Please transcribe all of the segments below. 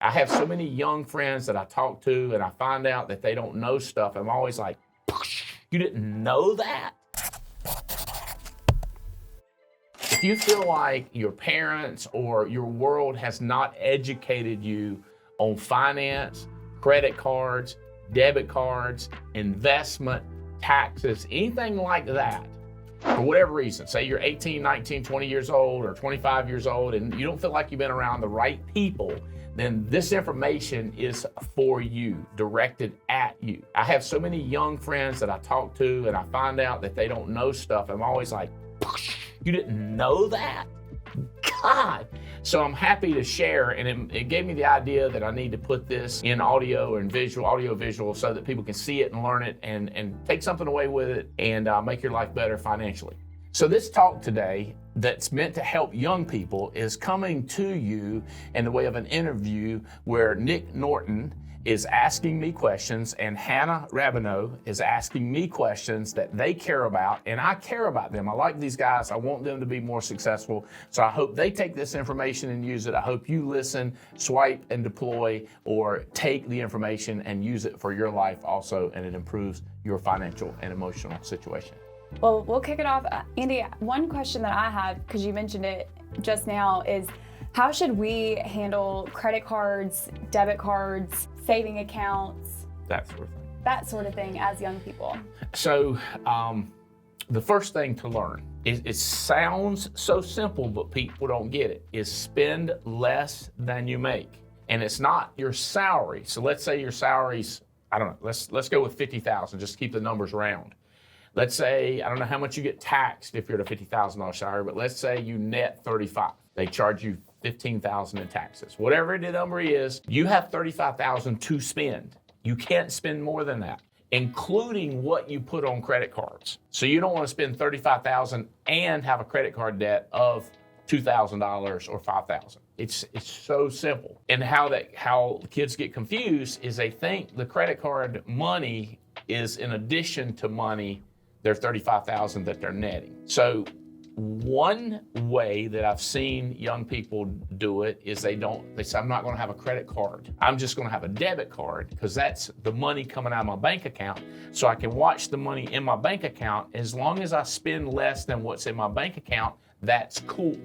I have so many young friends that I talk to and I find out that they don't know stuff. I'm always like, you didn't know that? If you feel like your parents or your world has not educated you on finance, credit cards, debit cards, investment, taxes, anything like that, for whatever reason, say you're 18, 19, 20 years old or 25 years old and you don't feel like you've been around the right people, then this information is for you, directed at you. I have so many young friends that I talk to and I find out that they don't know stuff. I'm always like, you didn't know that? God. So I'm happy to share, and it gave me the idea that I need to put this in audio and audio visual, so that people can see it and learn it and take something away with it and make your life better financially. So this talk today that's meant to help young people is coming to you in the way of an interview where Nick Norton is asking me questions and Hannah Rabineau is asking me questions that they care about, and I care about them. I like these guys. I want them to be more successful. So I hope they take this information and use it. I hope you listen, swipe and deploy, or take the information and use it for your life also, and it improves your financial and emotional situation. Well, we'll kick it off. Andy, one question that I have, because you mentioned it just now, is how should we handle credit cards, debit cards, saving accounts, that sort of thing as young people? So the first thing to learn is, it sounds so simple, but people don't get it, is spend less than you make. And it's not your salary. So let's say your salary's, I don't know, let's go with 50,000, just keep the numbers round. Let's say, I don't know how much you get taxed if you're at a $50,000 salary, but let's say you net 35. They charge you $15,000 in taxes. Whatever the number is, you have $35,000 to spend. You can't spend more than that, including what you put on credit cards. So you don't want to spend $35,000 and have a credit card debt of $2,000 or $5,000. It's so simple. And how kids get confused is they think the credit card money is in addition to money, their $35,000 that they're netting. So one way that I've seen young people do it is they say, I'm not going to have a credit card. I'm just going to have a debit card, because that's the money coming out of my bank account. So I can watch the money in my bank account. As long as I spend less than what's in my bank account, that's cool.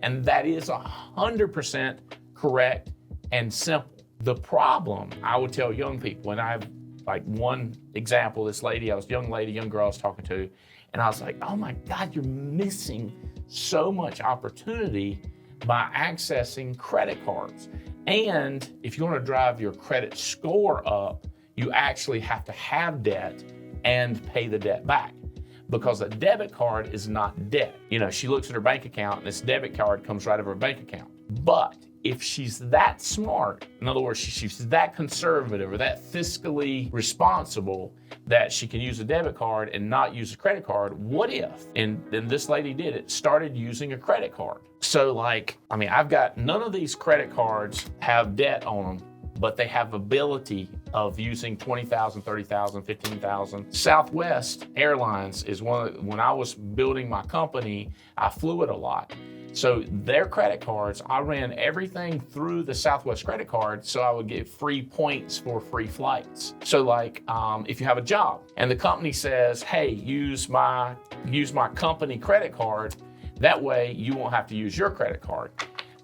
And that is 100% correct and simple. The problem I would tell young people, and I have like one example, this lady, young girl I was talking to, and I was like, oh my God, you're missing so much opportunity by accessing credit cards. And if you want to drive your credit score up, you actually have to have debt and pay the debt back, because a debit card is not debt. You know, she looks at her bank account and this debit card comes right out of her bank account. But if she's that smart, in other words, she's that conservative or that fiscally responsible that she can use a debit card and not use a credit card, what if? And then this lady did it, started using a credit card. So I've got none of these credit cards have debt on them, but they have ability of using 20,000, 30,000, 15,000. Southwest Airlines is when I was building my company, I flew it a lot. So their credit cards, I ran everything through the Southwest credit card so I would get free points for free flights. So if you have a job and the company says, hey, use my company credit card, that way you won't have to use your credit card.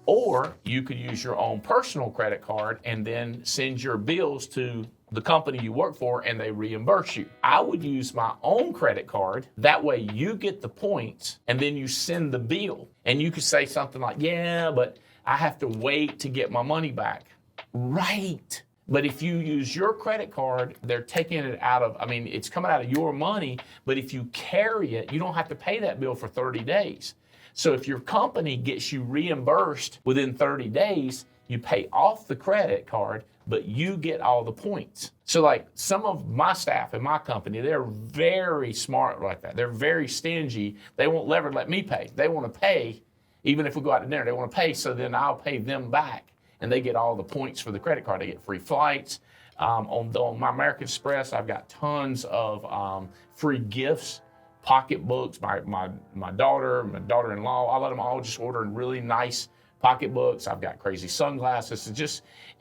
Or you could use your own personal credit card and then send your bills to the company you work for and they reimburse you. I would use my own credit card. That way you get the points and then you send the bill. And you could say something like, yeah, but I have to wait to get my money back. Right. But if you use your credit card, they're taking it it's coming out of your money, but if you carry it, you don't have to pay that bill for 30 days. So if your company gets you reimbursed within 30 days, you pay off the credit card, but you get all the points. So some of my staff in my company, they're very smart like that. They're very stingy. They won't ever let me pay. They want to pay, even if we go out to dinner, they want to pay, so then I'll pay them back. And they get all the points for the credit card. They get free flights. On my American Express, I've got tons of free gifts, pocketbooks. My daughter, my daughter-in-law, I let them all just order really nice pocketbooks, I've got crazy sunglasses.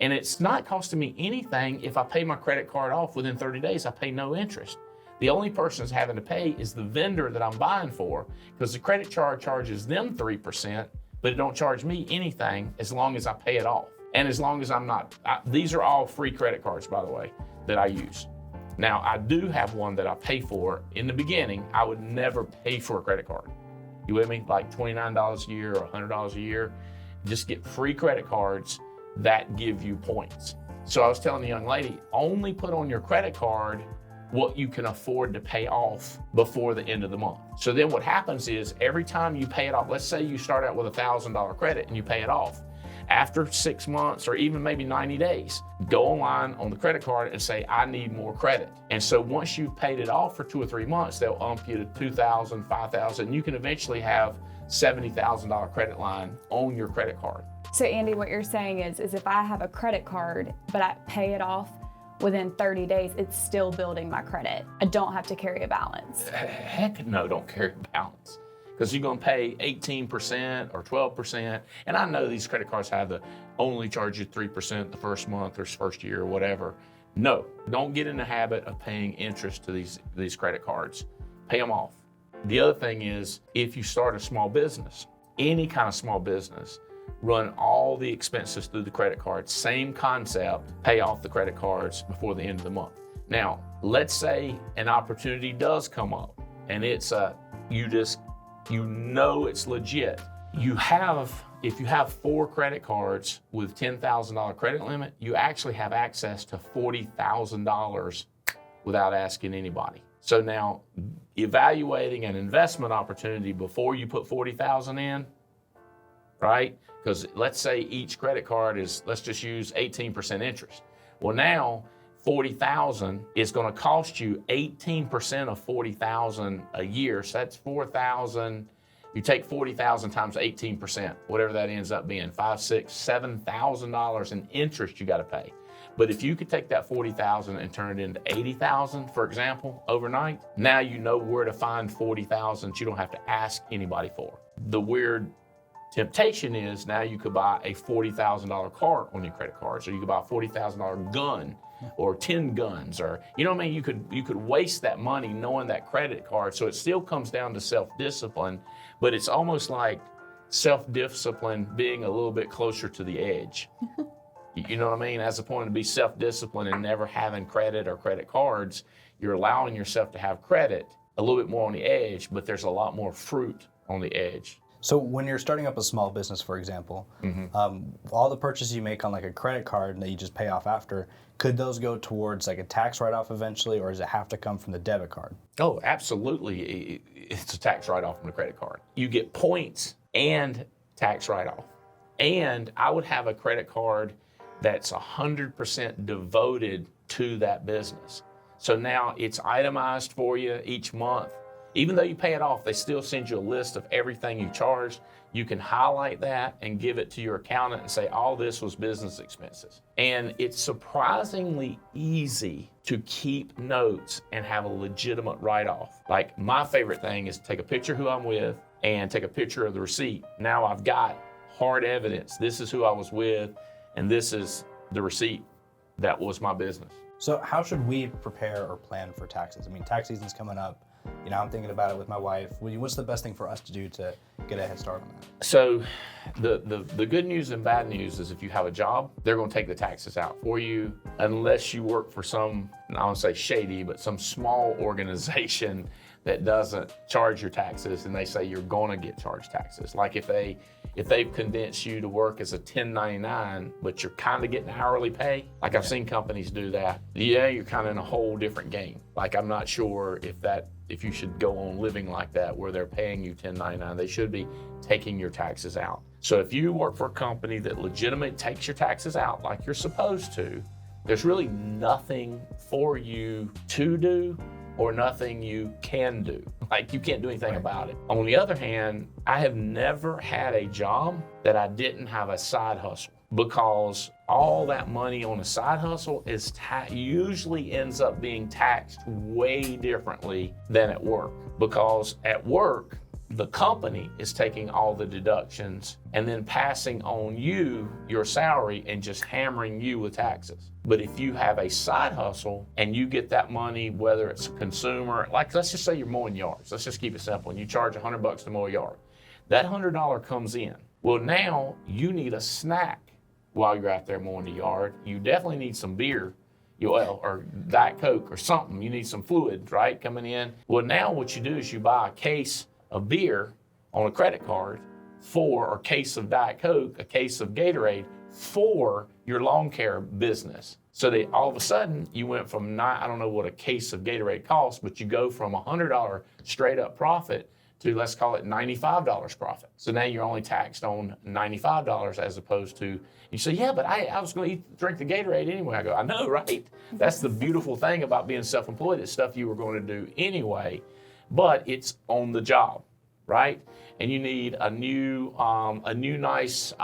And it's not costing me anything. If I pay my credit card off within 30 days, I pay no interest. The only person that's having to pay is the vendor that I'm buying for, because the credit card charges them 3%, but it don't charge me anything as long as I pay it off. And as long as these are all free credit cards, by the way, that I use. Now, I do have one that I pay for. In the beginning, I would never pay for a credit card. You with me? Like $29 a year or $100 a year. Just get free credit cards that give you points. So I was telling the young lady, only put on your credit card what you can afford to pay off before the end of the month. So then what happens is every time you pay it off, let's say you start out with a $1,000 credit and you pay it off. After 6 months or even maybe 90 days, go online on the credit card and say, I need more credit. And so once you've paid it off for 2 or 3 months, they'll ump you to $2,000, $5,000, and you can eventually have $70,000 credit line on your credit card. So Andy, what you're saying is if I have a credit card, but I pay it off within 30 days, it's still building my credit. I don't have to carry a balance. Heck no, don't carry a balance. Because you're going to pay 18% or 12%. And I know these credit cards have the only charge you 3% the first month or first year or whatever. No, don't get in the habit of paying interest to these credit cards. Pay them off. The other thing is, if you start a small business, any kind of small business, run all the expenses through the credit card. Same concept, pay off the credit cards before the end of the month. Now, let's say an opportunity does come up and it's you know it's legit. If you have 4 credit cards with $10,000 credit limit, you actually have access to $40,000 without asking anybody. So now, evaluating an investment opportunity before you put $40,000 in, right? Because let's say each credit card is, let's just use 18% interest. Well, now $40,000 is going to cost you 18% of $40,000 a year. So that's $4,000. You take $40,000 times 18%, whatever that ends up being, $5,000, $6,000, $7,000 in interest you got to pay. But if you could take that $40,000 and turn it into $80,000, for example, overnight, now you know where to find $40,000 you don't have to ask anybody for. The weird temptation is now you could buy a $40,000 car on your credit card, so you could buy a $40,000 gun or 10 guns, or you know what I mean? You could waste that money knowing that credit card. So it still comes down to self-discipline, but it's almost like self-discipline being a little bit closer to the edge. You know what I mean? As opposed to be self-disciplined and never having credit or credit cards, you're allowing yourself to have credit a little bit more on the edge, but there's a lot more fruit on the edge. So when you're starting up a small business, for example, all the purchases you make on like a credit card that you just pay off after, could those go towards like a tax write-off eventually, or does it have to come from the debit card? Oh, absolutely. It's a tax write-off from the credit card. You get points and tax write-off. And I would have a credit card that's 100% devoted to that business. So now it's itemized for you each month. Even though you pay it off, they still send you a list of everything you charged. You can highlight that and give it to your accountant and say, all this was business expenses. And it's surprisingly easy to keep notes and have a legitimate write-off. Like my favorite thing is to take a picture of who I'm with and take a picture of the receipt. Now I've got hard evidence. This is who I was with, and this is the receipt that was my business. So how should we prepare or plan for taxes? I mean, tax season's coming up. You know, I'm thinking about it with my wife. What's the best thing for us to do to get a head start on that? So the good news and bad news is if you have a job, they're going to take the taxes out for you unless you work for some, I don't say shady, but some small organization that doesn't charge your taxes and they say you're going to get charged taxes. Like if they've convinced you to work as a 1099, but you're kind of getting hourly pay, like I've seen companies do that, yeah, you're kind of in a whole different game. Like I'm not sure if you should go on living like that where they're paying you 1099, they should be taking your taxes out. So if you work for a company that legitimately takes your taxes out like you're supposed to, there's really nothing for you to do or nothing you can do. Like you can't do anything about it. On the other hand, I have never had a job that I didn't have a side hustle, because all that money on a side hustle is usually ends up being taxed way differently than at work. Because at work, the company is taking all the deductions and then passing on you your salary and just hammering you with taxes. But if you have a side hustle and you get that money, whether it's a consumer, like let's just say you're mowing yards, let's just keep it simple, and you charge $100 to mow a yard. That $100 comes in. Well, now you need a snack while you're out there mowing the yard. You definitely need some beer, or Diet Coke or something. You need some fluid, right, coming in. Well, now what you do is you buy a case of beer on a credit card or a case of Diet Coke, a case of Gatorade for your lawn care business. So that all of a sudden you went from I don't know what a case of Gatorade costs, but you go from $100 straight up profit to, let's call it $95 profit. So now you're only taxed on $95 as opposed to, you say, yeah, but I was going to drink the Gatorade anyway. I go, I know, right? That's the beautiful thing about being self-employed. It's stuff you were going to do anyway, but it's on the job, right? And you need a new nice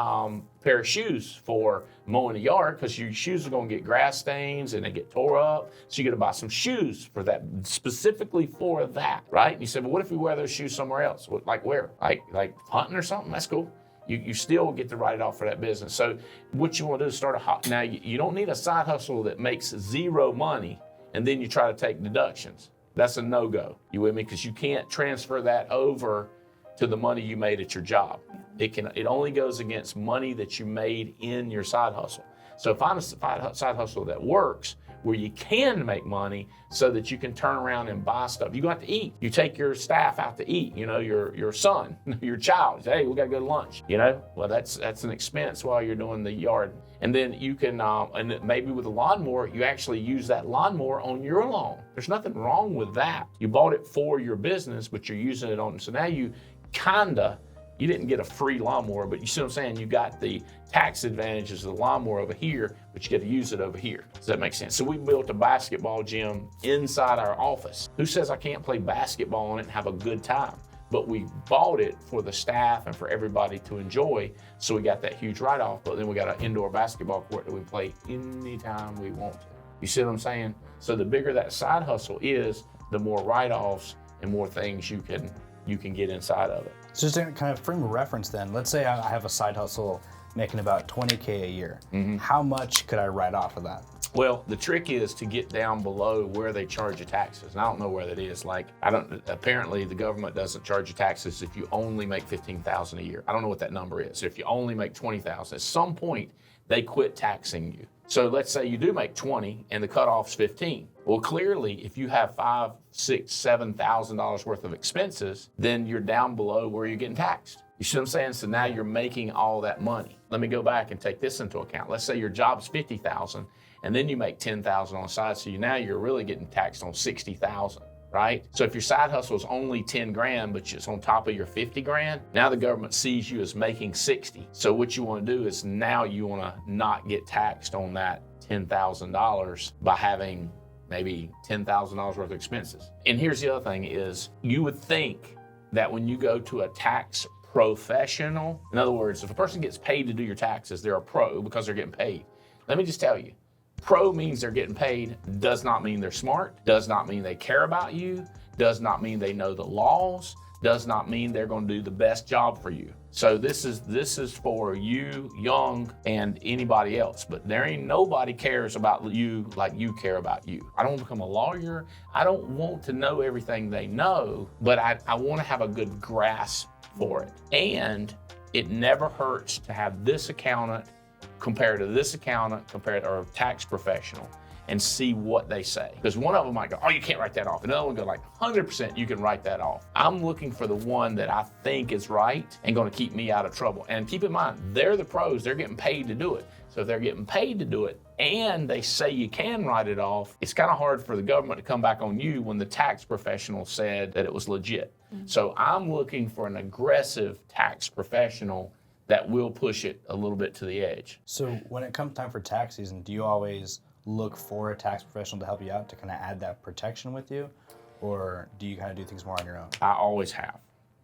pair of shoes for mowing the yard, because your shoes are going to get grass stains and they get tore up. So you got to buy some shoes for that, specifically for that, right? And you said, well, what if we wear those shoes somewhere else? Like where? Like hunting or something? That's cool. You still get to write it off for that business. So what you want to do is start now you don't need a side hustle that makes zero money and then you try to take deductions. That's a no-go. You with me? Because you can't transfer that over to the money you made at your job. It only goes against money that you made in your side hustle. So find a side hustle that works, where you can make money so that you can turn around and buy stuff. You go out to eat. You take your staff out to eat, your son, your child. Hey, we gotta go to lunch, Well, that's an expense while you're doing the yard. And then you can, and maybe with a lawnmower, you actually use that lawnmower on your lawn. There's nothing wrong with that. You bought it for your business, but you're using it on, so now you didn't get a free lawnmower, but you see what I'm saying? You got the tax advantages of the lawnmower over here, but you get to use it over here. Does that make sense? So we built a basketball gym inside our office. Who says I can't play basketball on it and have a good time? But we bought it for the staff and for everybody to enjoy, so we got that huge write-off, but then we got an indoor basketball court that we play anytime we want to. You see what I'm saying? So the bigger that side hustle is, the more write-offs and more things you can get inside of it. So just to kind of frame a reference then, let's say I have a side hustle making about $20K a year. Mm-hmm. How much could I write off of that? Well, the trick is to get down below where they charge you taxes. And I don't know where that is. Apparently the government doesn't charge you taxes if you only make $15,000 a year. I don't know what that number is. So if you only make $20,000, at some point they quit taxing you. So let's say you do make 20 and the cutoff's 15. Well, clearly, if you have $5,000, $6,000, $7,000 worth of expenses, then you're down below where you're getting taxed. You see what I'm saying? So now you're making all that money. Let me go back and take this into account. Let's say your job's $50,000 and then you make $10,000 on the side. So now you're really getting taxed on $60,000. Right? So if your side hustle is only 10 grand, but it's on top of your 50 grand, now the government sees you as making 60. So what you want to do is now you want to not get taxed on that $10,000 by having maybe $10,000 worth of expenses. And here's the other thing is, you would think that when you go to a tax professional, in other words, if a person gets paid to do your taxes, they're a pro because they're getting paid. Let me just tell you, pro means they're getting paid, does not mean they're smart, does not mean they care about you, does not mean they know the laws, does not mean they're going to do the best job for you. So this is for you, young, and anybody else. But there ain't nobody cares about you like you care about you. I don't become a lawyer. I don't want to know everything they know, but I want to have a good grasp for it. And it never hurts to have this accountant compared to this accountant, or a tax professional, and see what they say. Because one of them might go, oh, you can't write that off. Another one go like, 100% you can write that off. I'm looking for the one that I think is right and going to keep me out of trouble. And keep in mind, they're the pros. They're getting paid to do it. So if they're getting paid to do it and they say you can write it off, it's kind of hard for the government to come back on you when the tax professional said that it was legit. Mm-hmm. So I'm looking for an aggressive tax professional that will push it a little bit to the edge. So when it comes time for tax season, do you always look for a tax professional to help you out to kind of add that protection with you? Or do you kind of do things more on your own? I always have.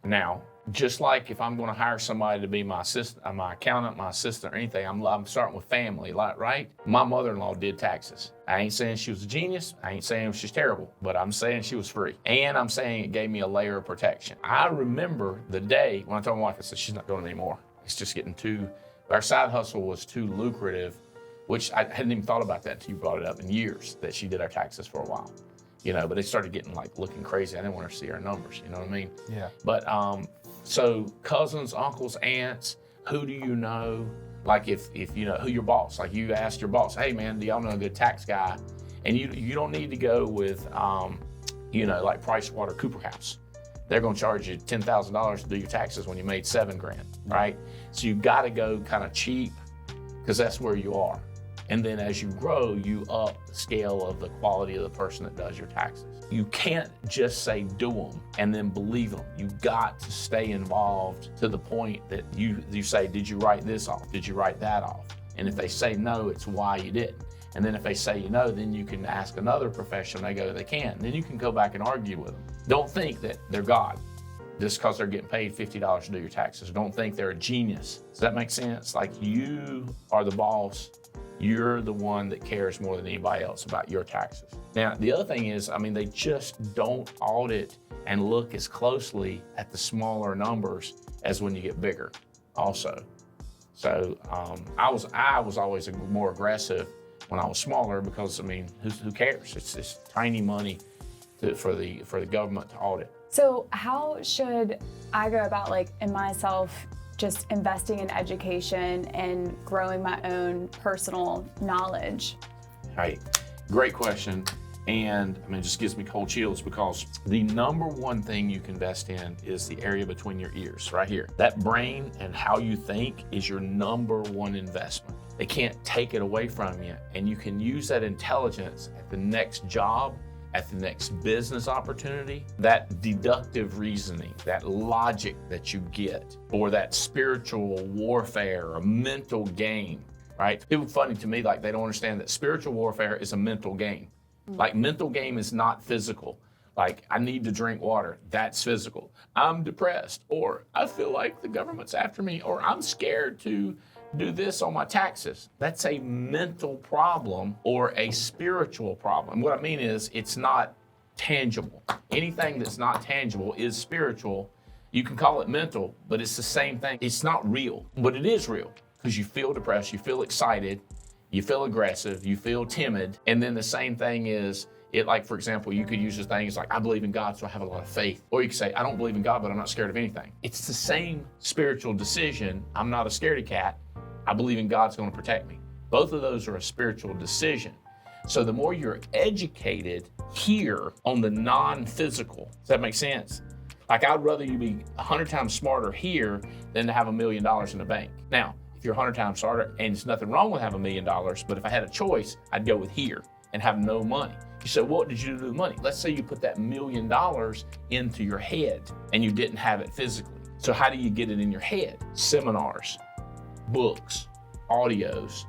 Now, just like if I'm going to hire somebody to be my assistant, my accountant, my assistant, or anything, I'm starting with family, right? My mother-in-law did taxes. I ain't saying she was a genius. I ain't saying she's terrible, but I'm saying she was free. And I'm saying it gave me a layer of protection. I remember the day when I told my wife, I said, she's not doing it anymore. It's just getting our side hustle was too lucrative, which I hadn't even thought about that until you brought it up in years, that she did our taxes for a while. But it started getting looking crazy. I didn't want her to see our numbers, you know what I mean? Yeah. But so cousins, uncles, aunts, who do you know? Like if you know who your boss, like you asked your boss, hey man, do y'all know a good tax guy? And you don't need to go with, like PricewaterhouseCoopers. They're gonna charge you $10,000 to do your taxes when you made $7,000, right? So you gotta go kind of cheap because that's where you are. And then as you grow, you up the scale of the quality of the person that does your taxes. You can't just say do them and then believe them. You got to stay involved to the point that you say, did you write this off? Did you write that off? And if they say no, it's why you didn't. And then if they say no, then you can ask another professional. They go, they can. Then you can go back and argue with them. Don't think that they're God just because they're getting paid $50 to do your taxes. Don't think they're a genius. Does that make sense? Like you are the boss. You're the one that cares more than anybody else about your taxes. Now, the other thing is, they just don't audit and look as closely at the smaller numbers as when you get bigger also. So I was always more aggressive when I was smaller because, who cares? It's tiny money for the government to audit. So how should I go about in myself just investing in education and growing my own personal knowledge? Right, great question. And it just gives me cold chills because the number one thing you can invest in is the area between your ears, right here. That brain and how you think is your number one investment. They can't take it away from you. And you can use that intelligence at the next job, at the next business opportunity, that deductive reasoning, that logic that you get, or that spiritual warfare or mental game, right? People funny to me, they don't understand that spiritual warfare is a mental game. Mental game is not physical. I need to drink water, that's physical. I'm depressed, or I feel like the government's after me, or I'm scared to do this on my taxes. That's a mental problem or a spiritual problem. What I mean is it's not tangible. Anything that's not tangible is spiritual. You can call it mental, but it's the same thing. It's not real, but it is real because you feel depressed, you feel excited, you feel aggressive, you feel timid. And then the same thing is, for example, you could use the things I believe in God, so I have a lot of faith. Or you could say, I don't believe in God, but I'm not scared of anything. It's the same spiritual decision. I'm not a scaredy cat. I believe in God's going to protect me. Both of those are a spiritual decision. So the more you're educated here on the non-physical, does that make sense? I'd rather you be 100 times smarter here than to have $1 million in the bank. Now, if you're 100 times smarter, and there's nothing wrong with having $1 million, but if I had a choice, I'd go with here and have no money. You say, what did you do with money? Let's say you put that $1 million into your head and you didn't have it physically. So how do you get it in your head? Seminars, books, audios.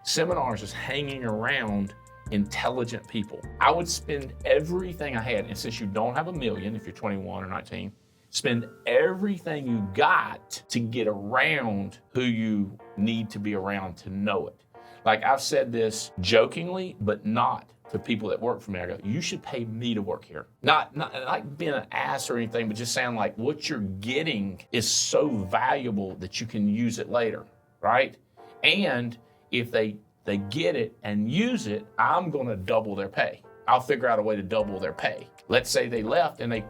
Seminars is hanging around intelligent people. I would spend everything I had, and since you don't have $1 million, if you're 21 or 19, spend everything you got to get around who you need to be around to know it. I've said this jokingly, but not to people that work for me. I go, you should pay me to work here. Not like being an ass or anything, but just saying what you're getting is so valuable that you can use it later, right? And if they get it and use it, I'm gonna double their pay. I'll figure out a way to double their pay. Let's say they left and they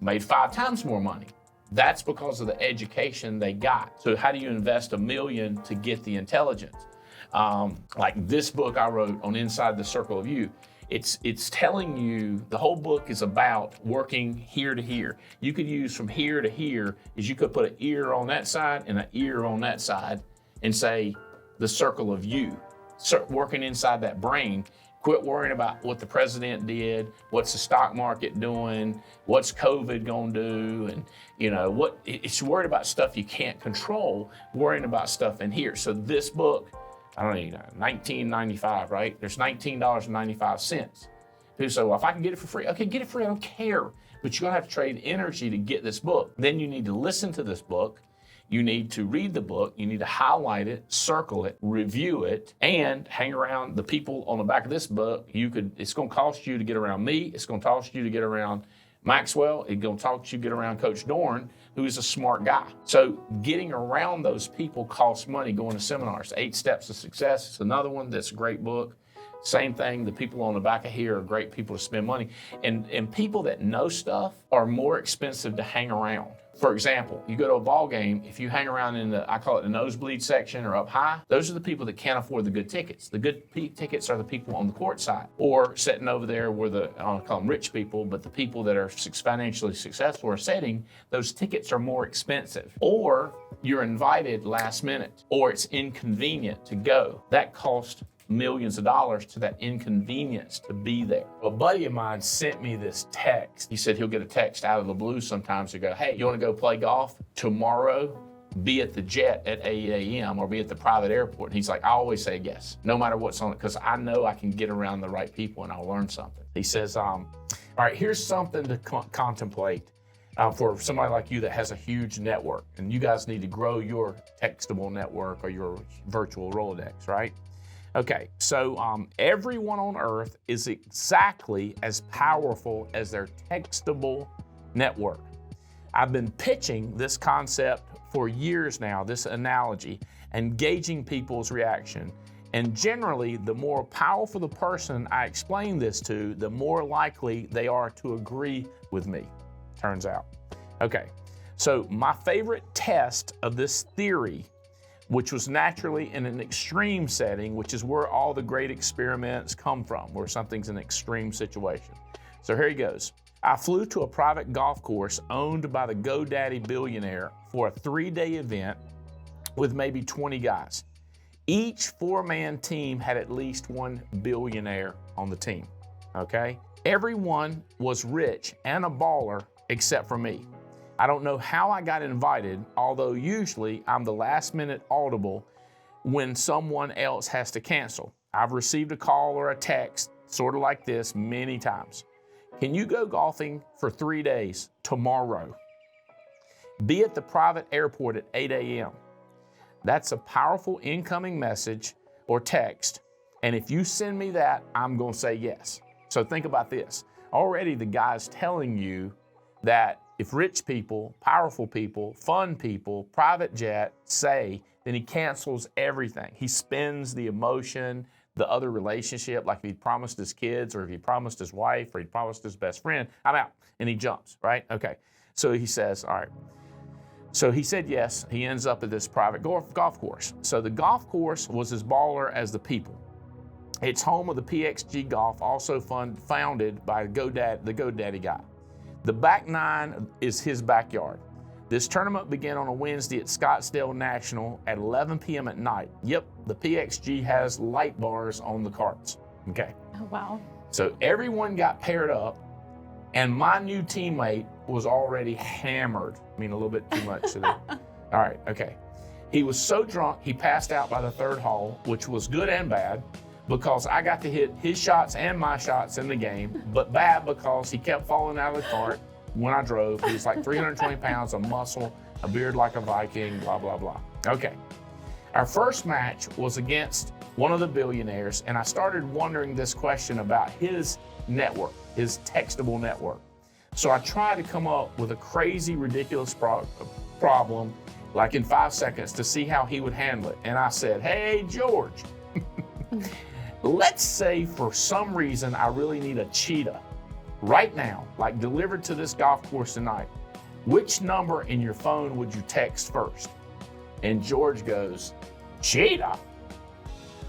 made 5 times more money. That's because of the education they got. So how do you invest $1 million to get the intelligence? This book I wrote on Inside the Circle of You, it's telling you, the whole book is about working here to here. You could use from here to here, is you could put an ear on that side and an ear on that side and say the circle of you. Start working inside that brain. Quit worrying about what the president did, what's the stock market doing, what's COVID gonna do, and it's worried about stuff you can't control, worrying about stuff in here. So this book, I don't know, $19.95, right? There's $19.95. So if I can get it for free, okay, get it free, I don't care. but you're gonna have to trade energy to get this book. Then you need to listen to this book. You need to read the book, you need to highlight it, circle it, review it, and hang around the people on the back of this book. It's gonna cost you to get around me, it's gonna cost you to get around Maxwell, it's gonna cost you to get around Coach Dorn, who is a smart guy. So getting around those people costs money, going to seminars. 8 Steps to Success is another one that's a great book. Same thing, the people on the back of here are great people to spend money. And people that know stuff are more expensive to hang around. For example, you go to a ball game, if you hang around in I call it the nosebleed section or up high, those are the people that can't afford the good tickets. The good tickets are the people on the court side, or sitting over there where I don't call them rich people, but the people that are financially successful are sitting, those tickets are more expensive. Or you're invited last minute, or it's inconvenient to go. That costs millions of dollars to that inconvenience to be there. A buddy of mine sent me this text. He said he'll get a text out of the blue sometimes to go, hey, you want to go play golf tomorrow? Be at the Jet at 8 a.m. or be at the private airport. And he's like, I always say yes, no matter what's on it, because I know I can get around the right people and I'll learn something. He says, all right, here's something to contemplate for somebody like you that has a huge network, and you guys need to grow your textable network or your virtual Rolodex, right? Okay, so everyone on earth is exactly as powerful as their textable network. I've been pitching this concept for years now, this analogy, and gauging people's reaction. And generally, the more powerful the person I explain this to, the more likely they are to agree with me, turns out. Okay, so my favorite test of this theory, which was naturally in an extreme setting, which is where all the great experiments come from, where something's an extreme situation. So here he goes. I flew to a private golf course owned by the GoDaddy billionaire for a 3-day event with maybe 20 guys. Each 4-man team had at least one billionaire on the team, okay? Everyone was rich and a baller except for me. I don't know how I got invited, although usually I'm the last minute audible when someone else has to cancel. I've received a call or a text, sort of like this, many times. Can you go golfing for 3 days tomorrow? Be at the private airport at 8 a.m. That's a powerful incoming message or text, and if you send me that, I'm gonna say yes. So think about this. Already the guy's telling you that if rich people, powerful people, fun people, private jet say, then he cancels everything. He spends the emotion, the other relationship, like if he promised his kids or if he promised his wife or he promised his best friend, I'm out, and he jumps, right? Okay, so he says, all right. So he said yes, he ends up at this private golf course. So the golf course was as baller as the people. It's home of the PXG Golf, also founded by the GoDaddy guy. The back nine is his backyard. This tournament began on a Wednesday at Scottsdale National at 11 p.m. at night. Yep, the PXG has light bars on the carts. Okay. Oh, wow. So everyone got paired up, and my new teammate was already hammered. I mean, a little bit too much. All right, okay. He was so drunk, he passed out by the 3rd hole, which was good and bad, because I got to hit his shots and my shots in the game, but bad because he kept falling out of the cart when I drove. He was like 320 pounds of muscle, a beard like a Viking, blah, blah, blah. Okay. Our first match was against one of the billionaires, and I started wondering this question about his network, his textable network. So I tried to come up with a crazy, ridiculous problem, like in 5 seconds, to see how he would handle it. And I said, hey, George, let's say for some reason I really need a cheetah right now, like delivered to this golf course tonight. Which number in your phone would you text first? And George goes, cheetah?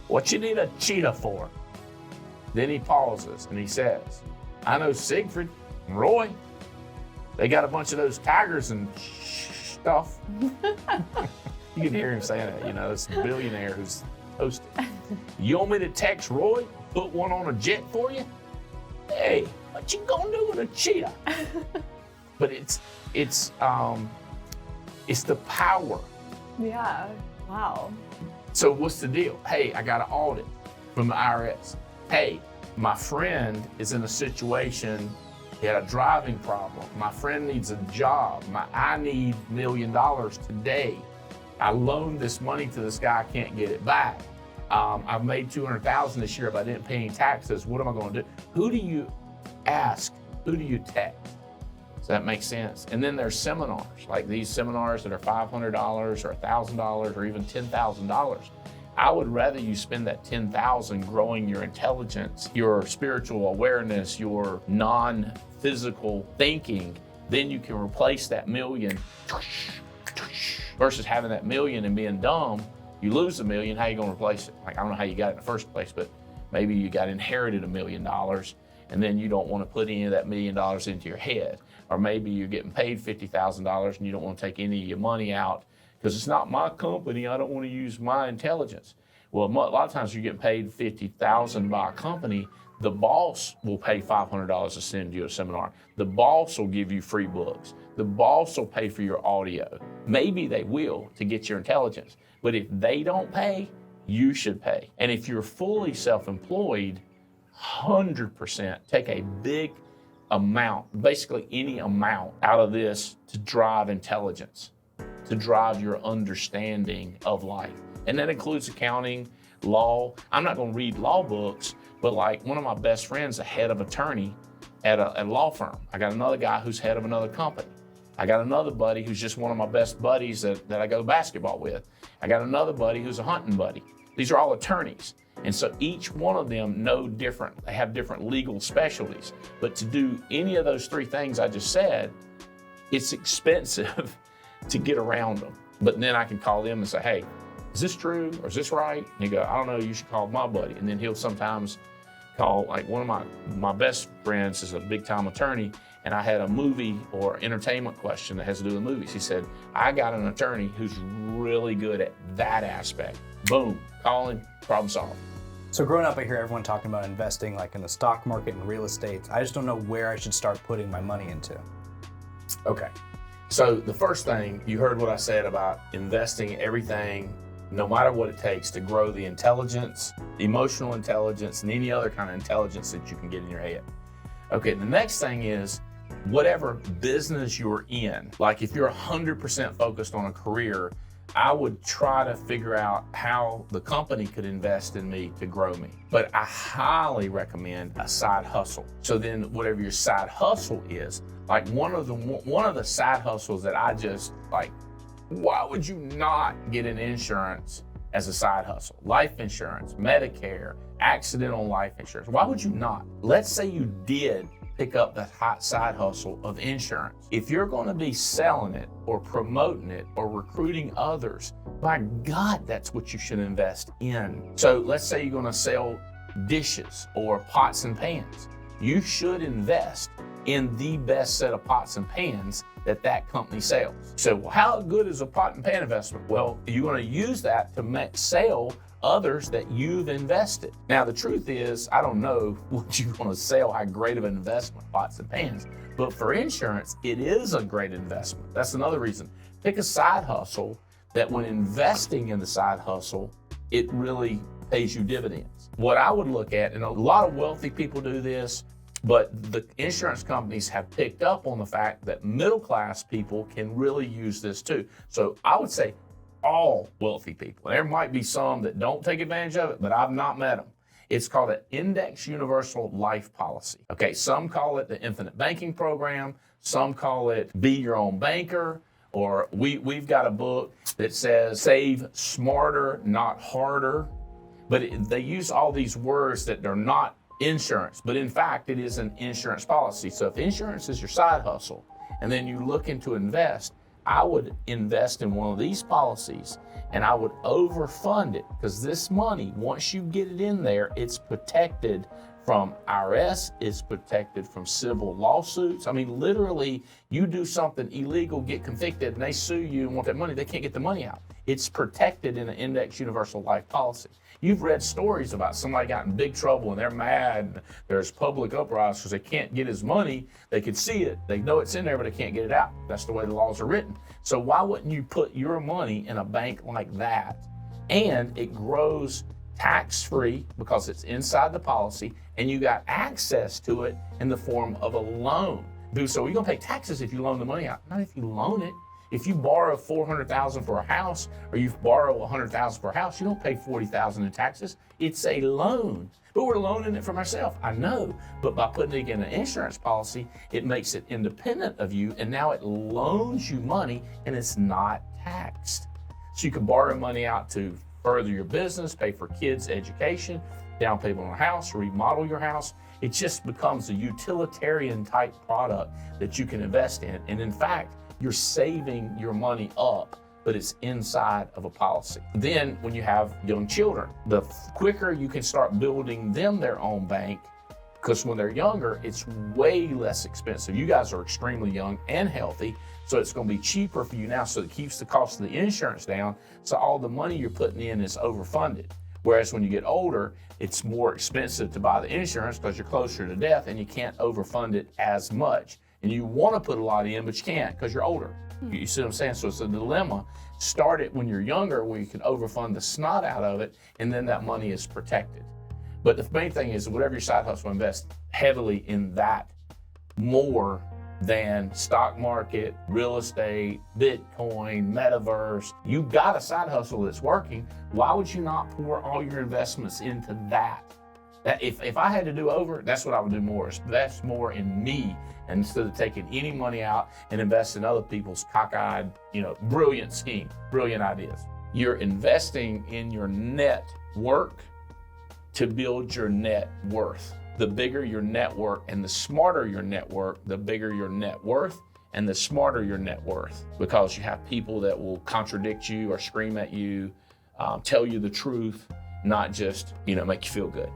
What you need a cheetah for? Then he pauses and he says, I know Siegfried and Roy. They got a bunch of those tigers and stuff. You can hear him saying that, you know, it's a billionaire who's hosting. You want me to text Roy, put one on a jet for you? Hey, what you gonna do with a cheetah? But it's the power. Yeah, wow. So what's the deal? Hey, I got an audit from the IRS. Hey, my friend is in a situation He had a driving problem. My friend needs a job. I need $1 million today. I loaned this money to this guy, I can't get it back. I've made $200,000 this year, but I didn't pay any taxes. What am I going to do? Who do you ask? Who do you text? Does that make sense? And then there's seminars, like these seminars that are $500 or $1,000 or even $10,000. I would rather you spend that $10,000 growing your intelligence, your spiritual awareness, your non-physical thinking. Then you can replace that $1 million versus having that $1 million and being dumb. You lose the $1 million, how you gonna replace it? Like, I don't know how you got it in the first place, but maybe you got inherited $1 million and then you don't wanna put any of that $1 million into your head. Or maybe you're getting paid $50,000 and you don't wanna take any of your money out because it's not my company, I don't wanna use my intelligence. Well, a lot of times you're getting paid $50,000 by a company, the boss will pay $500 to send you a seminar. The boss will give you free books. The boss will pay for your audio. Maybe they will to get your intelligence. But if they don't pay, you should pay. And if you're fully self-employed, 100% take a big amount, basically any amount out of this to drive intelligence, to drive your understanding of life. And that includes accounting, law. I'm not gonna read law books, but like one of my best friends, a head of attorney at a law firm. I got another guy who's head of another company. I got another buddy who's just one of my best buddies that I go basketball with. I got another buddy who's a hunting buddy. These are all attorneys. And so each one of them know different, they have different legal specialties. But to do any of those three things I just said, it's expensive to get around them. But then I can call them and say, hey, is this true or is this right? And he go, I don't know, you should call my buddy. And then he'll sometimes call, like one of my best friends is a big time attorney, and I had a movie or entertainment question that has to do with movies. He said, I got an attorney who's really good at that aspect. Boom, call him, problem solved. So growing up, I hear everyone talking about investing like in the stock market and real estate. I just don't know where I should start putting my money into. Okay, so the first thing, you heard what I said about investing everything, no matter what it takes to grow the intelligence, the emotional intelligence, and any other kind of intelligence that you can get in your head. Okay, the next thing is, whatever business you're in, like if you're 100% focused on a career, I would try to figure out how the company could invest in me to grow me. But I highly recommend a side hustle. So then whatever your side hustle is, like one of the side hustles that I just like, why would you not get an insurance as a side hustle? Life insurance, Medicare, accidental life insurance. Why would you not? Let's say you did pick up the hot side hustle of insurance. If you're going to be selling it or promoting it or recruiting others, my God, that's what you should invest in. So let's say you're going to sell dishes or pots and pans. You should invest in the best set of pots and pans that company sells. So well, how good is a pot and pan investment? Well, you're going to use that to sell others that you've invested. Now, the truth is, I don't know what you're going to sell, how great of an investment pots and pans, but for insurance, it is a great investment. That's another reason. Pick a side hustle that when investing in the side hustle, it really pays you dividends. What I would look at, and a lot of wealthy people do this, but the insurance companies have picked up on the fact that middle-class people can really use this too. So I would say all wealthy people. There might be some that don't take advantage of it, but I've not met them. It's called an Index Universal Life Policy. Okay, some call it the Infinite Banking Program. Some call it Be Your Own Banker. Or we've got a book that says Save Smarter, Not Harder. But they use all these words that they're not insurance, but in fact, it is an insurance policy. So if insurance is your side hustle, and then you looking to invest, I would invest in one of these policies and I would overfund it, because this money, once you get it in there, it's protected from IRS, it's protected from civil lawsuits. I mean, literally, you do something illegal, get convicted, and they sue you and want that money, they can't get the money out. It's protected in an Index Universal Life Policy. You've read stories about somebody got in big trouble and they're mad, there's public uprising because they can't get his money. They could see it, they know it's in there, but they can't get it out. That's the way the laws are written. So why wouldn't you put your money in a bank like that? And it grows tax-free because it's inside the policy, and you got access to it in the form of a loan. So you're gonna pay taxes if you loan the money out, not if you loan it. If you borrow $400,000 for a house, or you borrow $100,000 for a house, you don't pay $40,000 in taxes. It's a loan. But we're loaning it from ourselves, I know. But by putting it in an insurance policy, it makes it independent of you, and now it loans you money, and it's not taxed. So you can borrow money out to further your business, pay for kids' education, down payment on a house, remodel your house. It just becomes a utilitarian type product that you can invest in. And in fact, you're saving your money up, but it's inside of a policy. Then when you have young children, the quicker you can start building them their own bank, because when they're younger, it's way less expensive. You guys are extremely young and healthy, so it's gonna be cheaper for you now, so it keeps the cost of the insurance down, so all the money you're putting in is overfunded. Whereas when you get older, it's more expensive to buy the insurance because you're closer to death and you can't overfund it as much. And you want to put a lot in, but you can't because you're older. You see what I'm saying? So it's a dilemma. Start it when you're younger, where you can overfund the snot out of it, and then that money is protected. But the main thing is, whatever your side hustle, invest heavily in that more than stock market, real estate, Bitcoin, metaverse. You've got a side hustle that's working. Why would you not pour all your investments into that? If I had to do over, that's what I would do more. That's more in me, and instead of taking any money out and invest in other people's cockeyed, brilliant scheme, brilliant ideas. You're investing in your net work to build your net worth. The bigger your network and the smarter your network, the bigger your net worth and the smarter your net worth, because you have people that will contradict you or scream at you, tell you the truth, not just, make you feel good.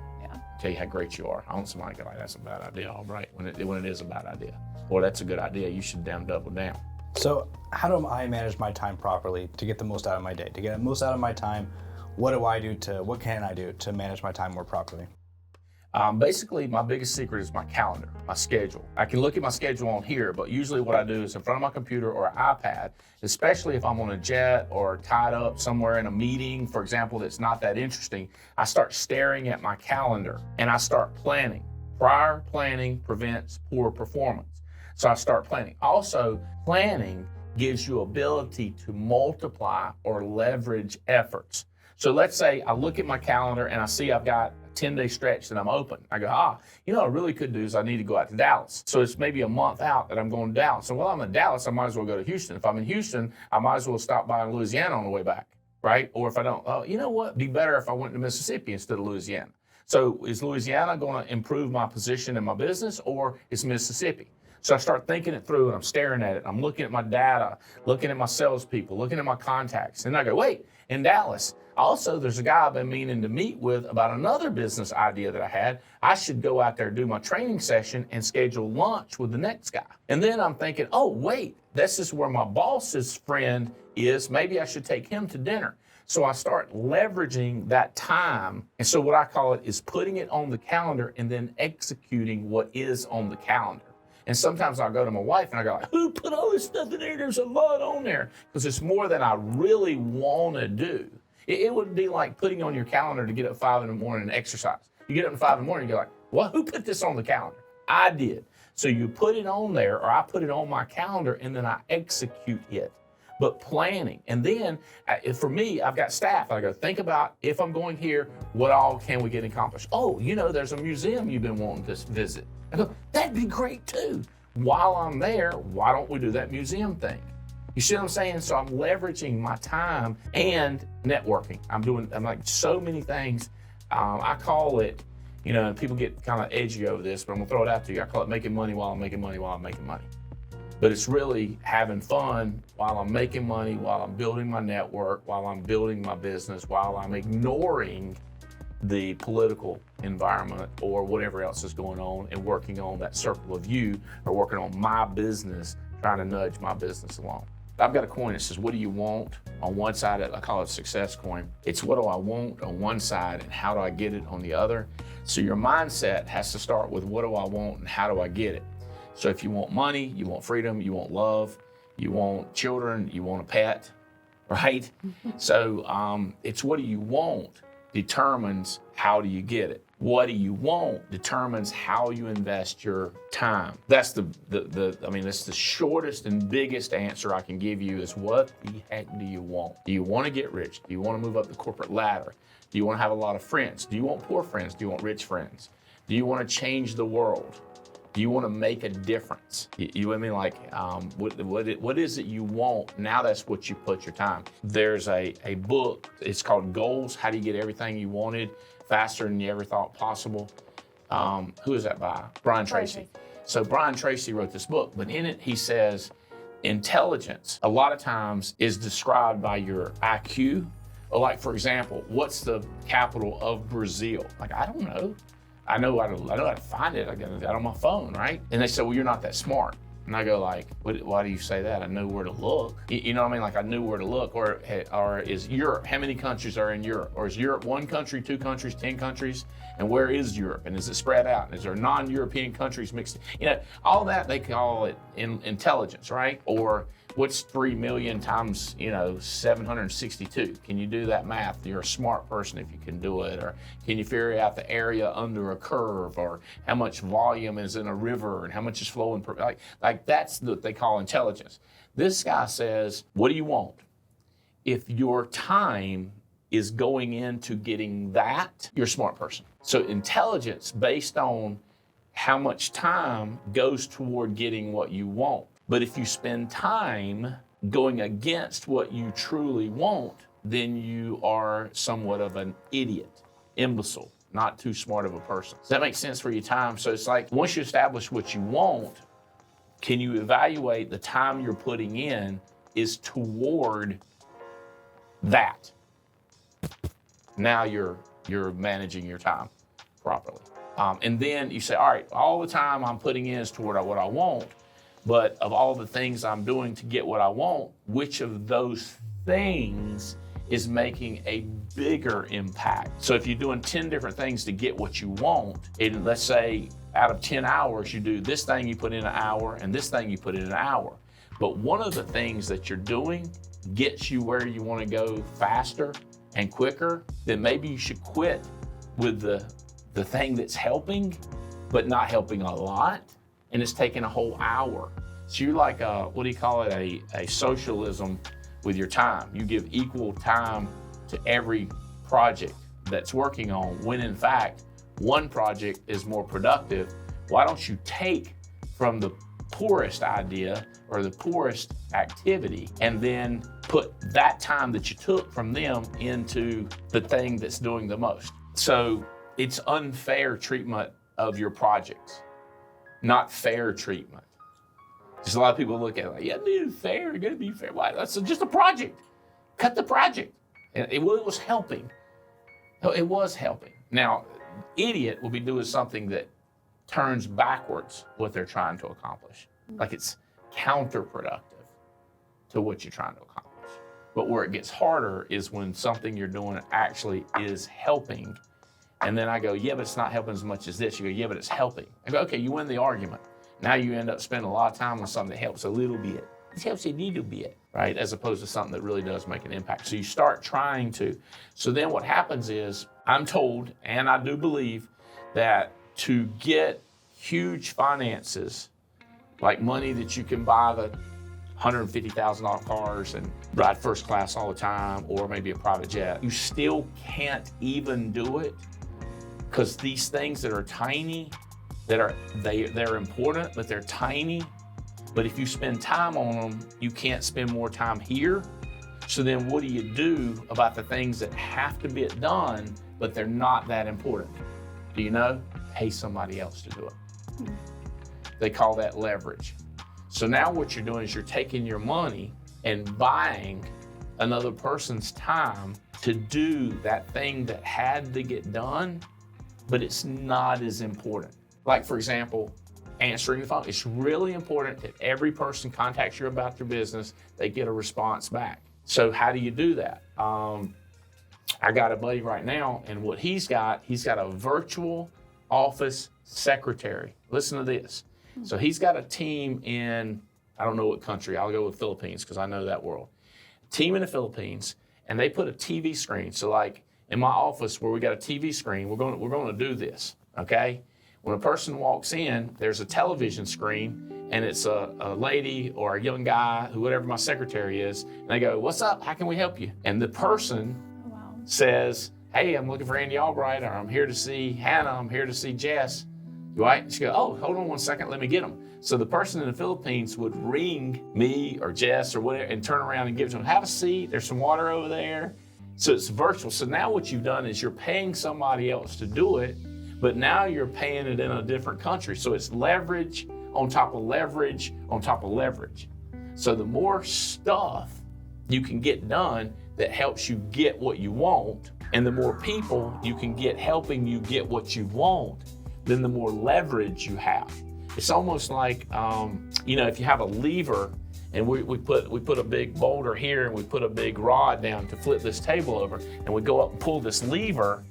Tell you how great you are. I want somebody to go like, that's a bad idea, Albright, when it is a bad idea. Or that's a good idea, you should double down. So how do I manage my time properly to get the most out of my day? To get the most out of my time, what can I do to manage my time more properly? Basically, my biggest secret is my calendar, my schedule. I can look at my schedule on here, but usually what I do is in front of my computer or iPad, especially if I'm on a jet or tied up somewhere in a meeting, for example, that's not that interesting, I start staring at my calendar and I start planning. Prior planning prevents poor performance. So I start planning. Also, planning gives you ability to multiply or leverage efforts. So let's say I look at my calendar and I see I've got 10-day stretch that I'm open. I go, what I really could do is I need to go out to Dallas. So it's maybe a month out that I'm going to Dallas. So while I'm in Dallas, I might as well go to Houston. If I'm in Houston, I might as well stop by in Louisiana on the way back, right? Or if I don't, you know what? It'd be better if I went to Mississippi instead of Louisiana. So is Louisiana going to improve my position in my business, or is Mississippi? So I start thinking it through and I'm staring at it. I'm looking at my data, looking at my salespeople, looking at my contacts. And I go, wait, in Dallas. Also, there's a guy I've been meaning to meet with about another business idea that I had. I should go out there, do my training session, and schedule lunch with the next guy. And then I'm thinking, oh, wait, this is where my boss's friend is. Maybe I should take him to dinner. So I start leveraging that time. And so what I call it is putting it on the calendar and then executing what is on the calendar. And sometimes I'll go to my wife and I go, like, who put all this stuff in there? There's a lot on there. Because it's more than I really want to do. It would be like putting on your calendar to get up 5 in the morning and exercise. You get up at 5 in the morning and you're like, well, who put this on the calendar? I did. So you put it on there, or I put it on my calendar, and then I execute it. But planning. And then for me, I've got staff. I go, think about, if I'm going here, what all can we get accomplished? Oh, there's a museum you've been wanting to visit. I go, that'd be great too. While I'm there, why don't we do that museum thing? You see what I'm saying? So I'm leveraging my time and networking. I'm like so many things. I call it, and people get kind of edgy over this, but I'm gonna throw it out to you. I call it making money while I'm making money while I'm making money. But it's really having fun while I'm making money, while I'm building my network, while I'm building my business, while I'm ignoring the political environment or whatever else is going on and working on that circle of you, or working on my business, trying to nudge my business along. I've got a coin that says, what do you want? On one side, I call it success coin. It's what do I want on one side and how do I get it on the other? So your mindset has to start with what do I want and how do I get it? So if you want money, you want freedom, you want love, you want children, you want a pet, right? So it's what do you want? determines how do you get it. What do you want determines how you invest your time. That's that's the shortest and biggest answer I can give you is what the heck do you want? Do you want to get rich? Do you want to move up the corporate ladder? Do you want to have a lot of friends? Do you want poor friends? Do you want rich friends? Do you want to change the world? Do you want to make a difference? You with me? Like, what is it you want? Now that's what you put your time. There's a book, it's called Goals, How Do You Get Everything You Wanted Faster Than You Ever Thought Possible. Who is that by? Brian Tracy. So Brian Tracy wrote this book, but in it he says, intelligence a lot of times is described by your IQ. Or like, for example, what's the capital of Brazil? Like, I don't know. I know how to find it. I got that on my phone, right? And they say, well, you're not that smart. And I go like, why do you say that? I know where to look. You know what I mean? Like I knew where to look. Or is Europe, how many countries are in Europe? Or is Europe 1 country, 2 countries, 10 countries? And where is Europe? And is it spread out? And is there non-European countries mixed? You know, all that they call it intelligence, right? Or what's 3 million times, 762? Can you do that math? You're a smart person if you can do it. Or can you figure out the area under a curve? Or how much volume is in a river and how much is flowing? Like that's what they call intelligence. This guy says, what do you want? If your time is going into getting that, you're a smart person. So intelligence based on how much time goes toward getting what you want. But if you spend time going against what you truly want, then you are somewhat of an idiot, imbecile, not too smart of a person. Does that make sense for your time? So it's like, once you establish what you want, can you evaluate the time you're putting in is toward that? Now you're managing your time properly. And then you say, all right, all the time I'm putting in is toward what I want. But of all the things I'm doing to get what I want, which of those things is making a bigger impact? So if you're doing 10 different things to get what you want, and let's say out of 10 hours, you do this thing, you put in an hour, and this thing, you put in an hour. But one of the things that you're doing gets you where you want to go faster and quicker, then maybe you should quit with the thing that's helping, but not helping a lot. And it's taking a whole hour. So you're like a socialism with your time. You give equal time to every project that's working on, when in fact, one project is more productive. Why don't you take from the poorest idea or the poorest activity and then put that time that you took from them into the thing that's doing the most? So it's unfair treatment of your projects. Not fair treatment. Just a lot of people look at it like, yeah, dude, fair, you gotta be fair. Why? That's just a project. Cut the project. And it was helping. No, it was helping. Now, idiot will be doing something that turns backwards what they're trying to accomplish. Like it's counterproductive to what you're trying to accomplish. But where it gets harder is when something you're doing actually is helping. And then I go, yeah, but it's not helping as much as this. You go, yeah, but it's helping. I go, okay, you win the argument. Now you end up spending a lot of time on something that helps a little bit. It helps a little bit, right? As opposed to something that really does make an impact. So you start trying to. So then what happens is, I'm told, and I do believe, that to get huge finances, like money that you can buy the $150,000 cars and ride first class all the time, or maybe a private jet, you still can't even do it. Because these things that are tiny, they're important, but they're tiny. But if you spend time on them, you can't spend more time here. So then what do you do about the things that have to get done, but they're not that important? Do you know? Pay somebody else to do it. They call that leverage. So now what you're doing is you're taking your money and buying another person's time to do that thing that had to get done, but it's not as important. Like, for example, answering the phone. It's really important that every person contacts you about their business, they get a response back. So how do you do that? I got a buddy right now, and what he's got a virtual office secretary. Listen to this. So he's got a team in, I don't know what country, I'll go with Philippines because I know that world. Team in the Philippines, and they put a TV screen. So like, in my office where we got a TV screen, we're going to do this, okay? When a person walks in, there's a television screen, and it's a lady or a young guy, whatever my secretary is, and they go, "What's up? How can we help you?" And the person says, "Hey, I'm looking for Andy Albright," or "I'm here to see Hannah, I'm here to see Jess." Right? She goes, "Oh, hold on one second, let me get them." So the person in the Philippines would ring me or Jess or whatever and turn around and give them, "Have a seat, there's some water over there." So it's virtual. So now what you've done is you're paying somebody else to do it, but now you're paying it in a different country. So it's leverage on top of leverage on top of leverage. So the more stuff you can get done that helps you get what you want, and the more people you can get helping you get what you want, then the more leverage you have. It's almost like, if you have a lever and we put a big boulder here and we put a big rod down to flip this table over, and we go up and pull this lever,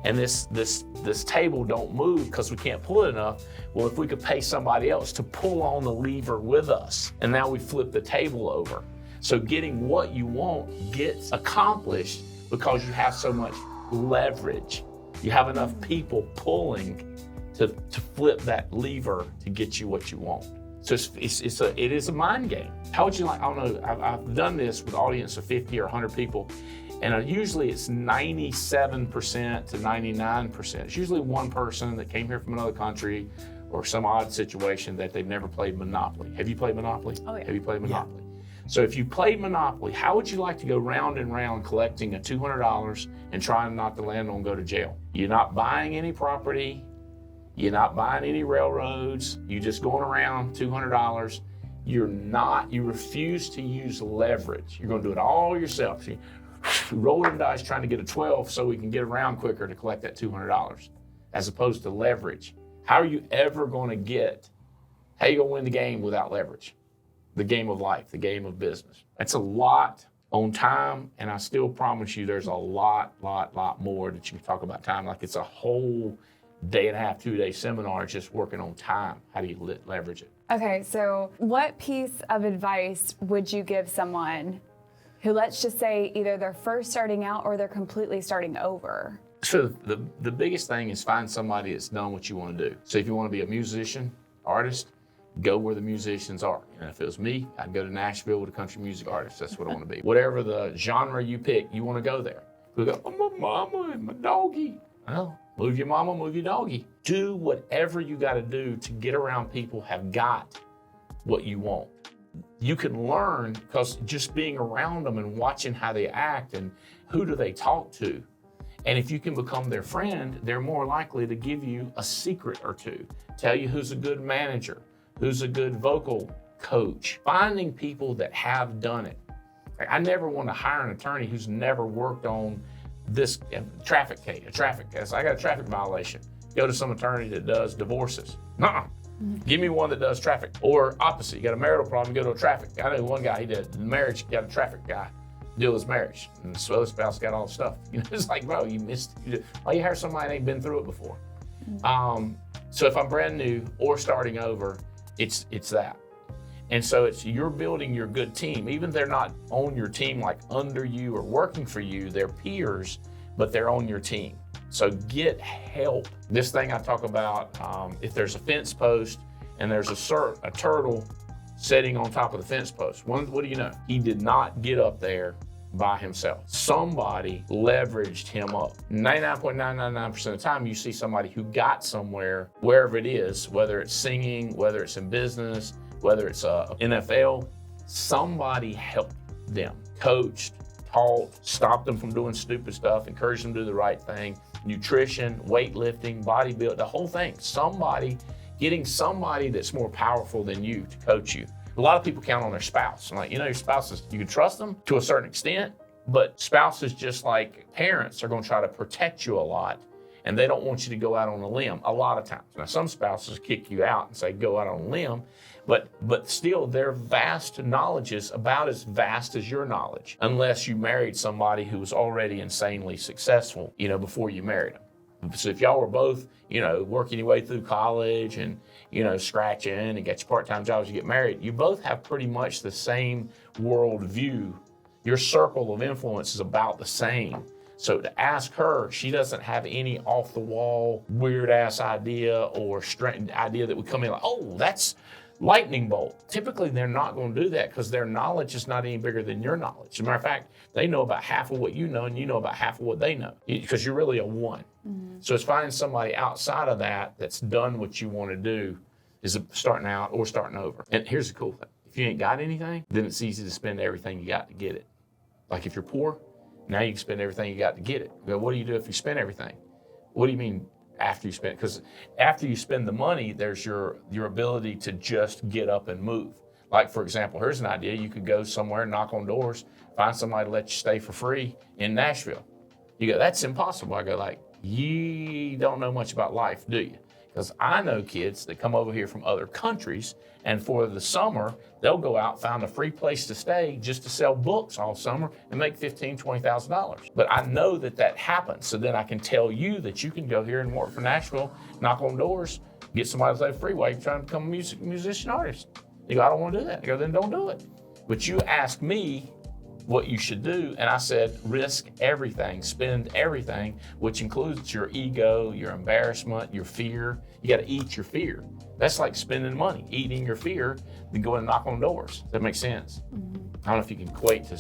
and this table don't move because we can't pull it enough. Well, if we could pay somebody else to pull on the lever with us, and now we flip the table over. So getting what you want gets accomplished because you have so much leverage. You have enough people pulling to flip that lever to get you what you want. So it is a mind game. How would you like? I don't know. I've done this with an audience of 50 or 100 people, and usually it's 97% to 99%. It's usually one person that came here from another country or some odd situation that they've never played Monopoly. Have you played Monopoly? Oh, yeah. Have you played Monopoly? Yeah. So if you played Monopoly, how would you like to go round and round collecting a $200 and trying not to land on go to jail? You're not buying any property. You're not buying any railroads. You're just going around $200. You refuse to use leverage. You're going to do it all yourself. So you roll them dice trying to get a 12 so we can get around quicker to collect that $200, as opposed to leverage. How are you ever going to win the game without leverage? The game of life, the game of business. That's a lot on time, and I still promise you there's a lot more that you can talk about time. Like it's a whole day and a half, 2-day seminar just working on time. How do you leverage it? Okay, so what piece of advice would you give someone who, let's just say, either they're first starting out or they're completely starting over? So the biggest thing is find somebody that's done what you want to do. So if you want to be a musician, artist, go where the musicians are. And if it was me, I'd go to Nashville with a country music artist. That's what I want to be. Whatever the genre you pick, you want to go there. We go, "Oh, my mama and my doggy." Well, move your mama, move your doggy. Do whatever you got to do to get around people have got what you want. You can learn because just being around them and watching how they act and who do they talk to. And if you can become their friend, they're more likely to give you a secret or two, tell you who's a good manager, who's a good vocal coach. Finding people that have done it. I never want to hire an attorney who's never worked on this traffic case. I got a traffic violation. Go to some attorney that does divorces. Nuh-uh. Give me one that does traffic. Or opposite, you got a marital problem, go to a traffic. I know one guy, he did marriage, got a traffic guy, deal with his marriage. And the other spouse got all the stuff. It's like, bro, you hire somebody that ain't been through it before. So if I'm brand new or starting over, it's that. And so you're building your good team. Even if they're not on your team, like under you or working for you, they're peers, but they're on your team. So get help. This thing I talk about, if there's a fence post and there's a turtle sitting on top of the fence post, what do you know? He did not get up there by himself. Somebody leveraged him up. 99.999% of the time, you see somebody who got somewhere, wherever it is, whether it's singing, whether it's in business, whether it's NFL, somebody helped them, coached, taught, stopped them from doing stupid stuff, encouraged them to do the right thing, nutrition, weightlifting, bodybuilding, the whole thing. Getting somebody that's more powerful than you to coach you. A lot of people count on their spouse. Like, your spouses, you can trust them to a certain extent, but spouses, just like parents, are going to try to protect you a lot, and they don't want you to go out on a limb a lot of times. Now, some spouses kick you out and say, go out on a limb, but still their vast knowledge is about as vast as your knowledge, unless you married somebody who was already insanely successful, before you married them. So if y'all were both, working your way through college and, scratching and got your part-time jobs, you get married, you both have pretty much the same world view. Your circle of influence is about the same. So to ask her, she doesn't have any off the wall, weird ass idea or idea that would come in like, oh, that's lightning bolt. Typically, they're not going to do that because their knowledge is not any bigger than your knowledge. As a matter of fact, they know about half of what you know and you know about half of what they know because you're really a one. So it's finding somebody outside of that that's done what you want to do is starting out or starting over. And here's the cool thing. If you ain't got anything, then it's easy to spend everything you got to get it. Like if you're poor, now you can spend everything you got to get it. But what do you do if you spend everything? What do you mean after you spend? Because after you spend the money, there's your ability to just get up and move. Like for example, here's an idea. You could go somewhere, knock on doors, find somebody to let you stay for free in Nashville. You go, that's impossible. I go like, you don't know much about life, do you? Because I know kids that come over here from other countries, and for the summer, they'll go out, find a free place to stay just to sell books all summer and make $15,000, $20,000. But I know that that happens. So then I can tell you that you can go here and work for Nashville, knock on doors, get somebody to stay free while you're trying to become a musician artist. You go, I don't want to do that. I go, then don't do it. But you ask me what you should do, and I said, risk everything, spend everything, which includes your ego, your embarrassment, your fear. You got to eat your fear. That's like spending money, eating your fear, then going and knock on doors. Does that make sense? I don't know if you can equate to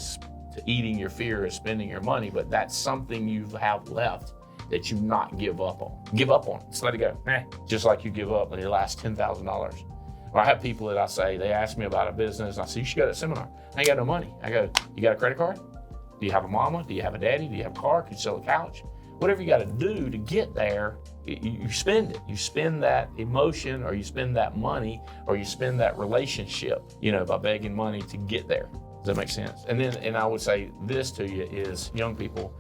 eating your fear or spending your money, but that's something you have left that you not give up on. Give up on it. Just let it go. Just like you give up on your last $10,000. Or I have people that I say, they ask me about a business, and I say, you should go to that seminar. I ain't got no money. I go, you got a credit card? Do you have a mama? Do you have a daddy? Do you have a car? Could you sell a couch? Whatever you got to do to get there, you spend it. You spend that emotion, or you spend that money, or you spend that relationship, by begging money to get there. Does that make sense? And I would say this to you is, young people,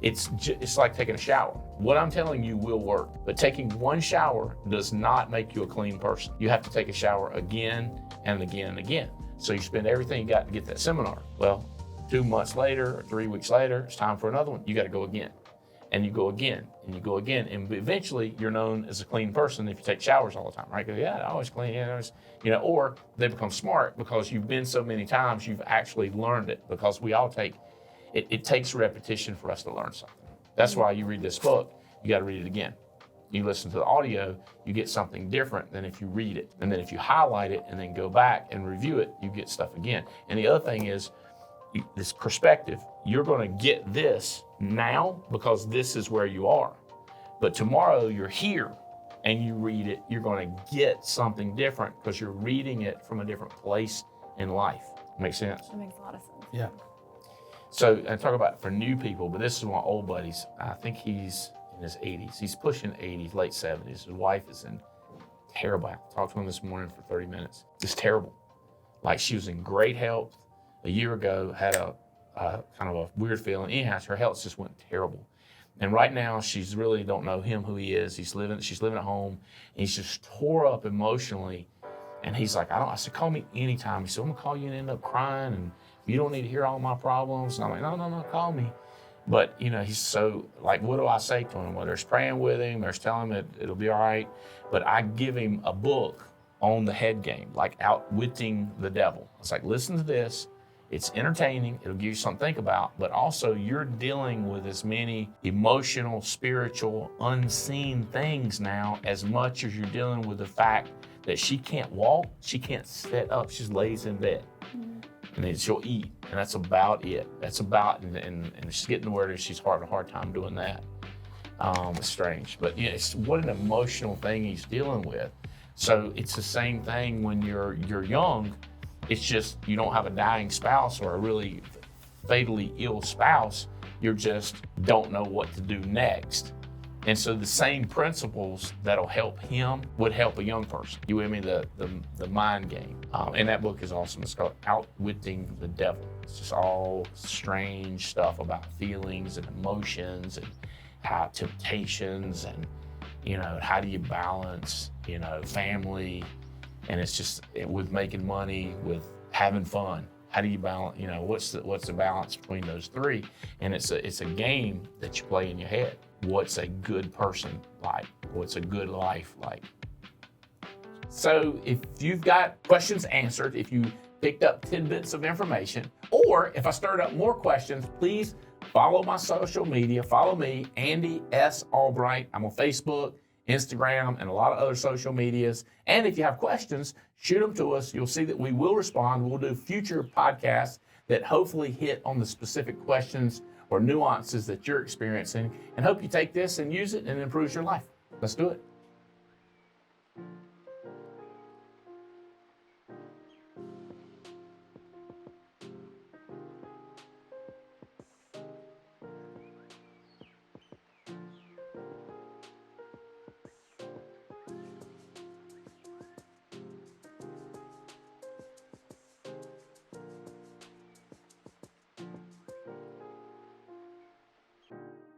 it's like taking a shower. What I'm telling you will work, but taking one shower does not make you a clean person. You have to take a shower again and again and again. So you spend everything you got to get that seminar. Well, 2 months later or 3 weeks later, it's time for another one. You got to go again, and you go again, and you go again, and eventually you're known as a clean person if you take showers all the time, right? Because I always clean, or they become smart because you've been so many times, you've actually learned it. Because we all it takes repetition for us to learn something. That's why you read this book, you got to read it again. You listen to the audio, you get something different than if you read it. And then if you highlight it and then go back and review it, you get stuff again. And the other thing is this perspective. You're going to get this now because this is where you are. But tomorrow you're here and you read it, you're going to get something different because you're reading it from a different place in life. Make sense? That makes a lot of sense. Yeah. So I talk about for new people, but this is one of my old buddies. I think he's in his 80s. He's pushing 80s, late 70s. His wife is in terrible health. I talked to him this morning for 30 minutes. Just terrible. Like she was in great health. A year ago, had a kind of a weird feeling. Anyhow, her health just went terrible. And right now, she's really don't know him, who he is. She's living at home, and he's just tore up emotionally. And he's like, I said, call me anytime. He said, I'm gonna call you and end up crying, and you don't need to hear all my problems. And I'm like, no, call me. But, he's so, like, what do I say to him? Well, there's praying with him, there's telling him it'll be all right. But I give him a book on the head game, like Outwitting the Devil. It's like, listen to this. It's entertaining. It'll give you something to think about. But also, you're dealing with as many emotional, spiritual, unseen things now as much as you're dealing with the fact that she can't walk, she can't sit up, she just lays in bed. And then she'll eat, and that's about it. That's about, and she's getting to where she's having a hard time doing that. It's strange, but it's what an emotional thing he's dealing with. So it's the same thing when you're young. It's just you don't have a dying spouse or a really fatally ill spouse. You just don't know what to do next. And so the same principles that'll help him would help a young person. You with me? The mind game. And that book is awesome. It's called Outwitting the Devil. It's just all strange stuff about feelings and emotions and how temptations and, how do you balance, family. And it's just with making money, with having fun. How do you balance, what's the balance between those three? And it's a game that you play in your head. What's a good person like? What's a good life like? So if you've got questions answered, if you picked up tidbits of information, or if I stirred up more questions, please Follow my social media. Follow me, Andy S. Albright. I'm on Facebook, Instagram, and a lot of other social medias. And if you have questions, shoot them to us. You'll see that we will respond. We'll do future podcasts that hopefully hit on the specific questions or nuances that you're experiencing, and hope you take this and use it and it improves your life. Let's do it.